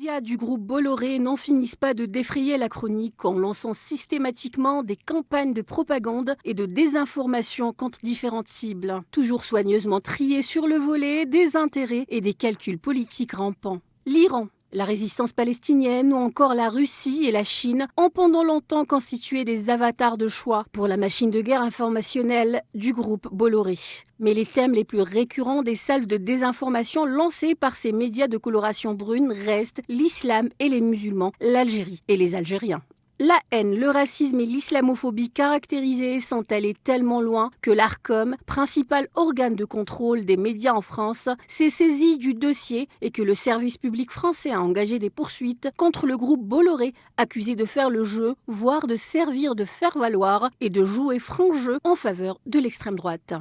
médias du groupe Bolloré n'en finissent pas de défrayer la chronique en lançant systématiquement des campagnes de propagande et de désinformation contre différentes cibles, toujours soigneusement triées sur le volet des intérêts et des calculs politiques rampants. L'Iran, la résistance palestinienne ou encore la Russie et la Chine ont pendant longtemps constitué des avatars de choix pour la machine de guerre informationnelle du groupe Bolloré. Mais les thèmes les plus récurrents des salves de désinformation lancées par ces médias de coloration brune restent l'islam et les musulmans, l'Algérie et les Algériens. La haine, le racisme et l'islamophobie caractérisés sont allés tellement loin que l'Arcom, principal organe de contrôle des médias en France, s'est saisi du dossier et que le service public français a engagé des poursuites contre le groupe Bolloré, accusé de faire le jeu, voire de servir de faire-valoir et de jouer franc jeu en faveur de l'extrême droite.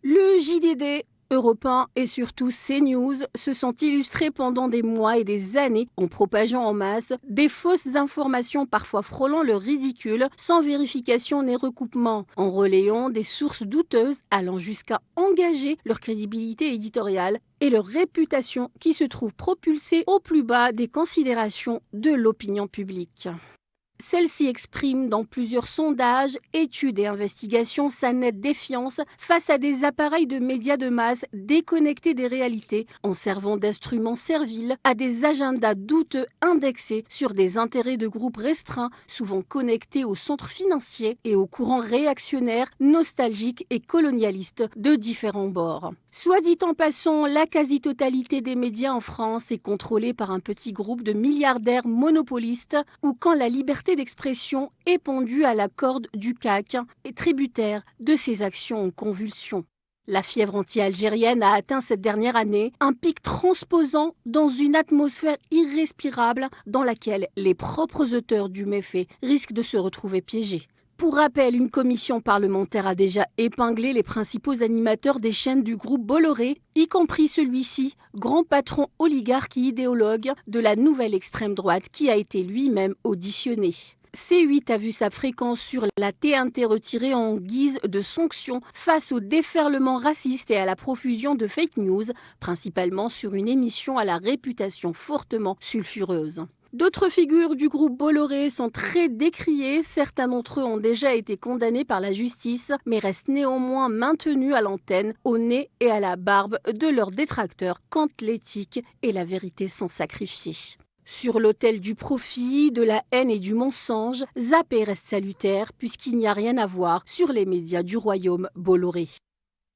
Le JDD, Europe 1 et surtout CNews se sont illustrés pendant des mois et des années en propageant en masse des fausses informations parfois frôlant le ridicule sans vérification ni recoupement, en relayant des sources douteuses allant jusqu'à engager leur crédibilité éditoriale et leur réputation qui se trouvent propulsées au plus bas des considérations de l'opinion publique. Celle-ci exprime dans plusieurs sondages, études et investigations sa nette défiance face à des appareils de médias de masse déconnectés des réalités, en servant d'instruments serviles à des agendas douteux indexés sur des intérêts de groupes restreints, souvent connectés aux centres financiers et aux courants réactionnaires, nostalgiques et colonialistes de différents bords. Soit dit en passant, la quasi-totalité des médias en France est contrôlée par un petit groupe de milliardaires monopolistes ou quand la liberté d'expression est pendue à la corde du CAC et tributaire de ses actions en convulsion. La fièvre anti-algérienne a atteint cette dernière année un pic transposant dans une atmosphère irrespirable dans laquelle les propres auteurs du méfait risquent de se retrouver piégés. Pour rappel, une commission parlementaire a déjà épinglé les principaux animateurs des chaînes du groupe Bolloré, y compris celui-ci, grand patron oligarque et idéologue de la nouvelle extrême droite qui a été lui-même auditionné. C8 a vu sa fréquence sur la TNT retirée en guise de sanction face au déferlement raciste et à la profusion de fake news, principalement sur une émission à la réputation fortement sulfureuse. D'autres figures du groupe Bolloré sont très décriées, certains d'entre eux ont déjà été condamnés par la justice, mais restent néanmoins maintenus à l'antenne, au nez et à la barbe de leurs détracteurs quand l'éthique et la vérité sont sacrifiées. Sur l'autel du profit, de la haine et du mensonge, zapper reste salutaire puisqu'il n'y a rien à voir sur les médias du royaume Bolloré.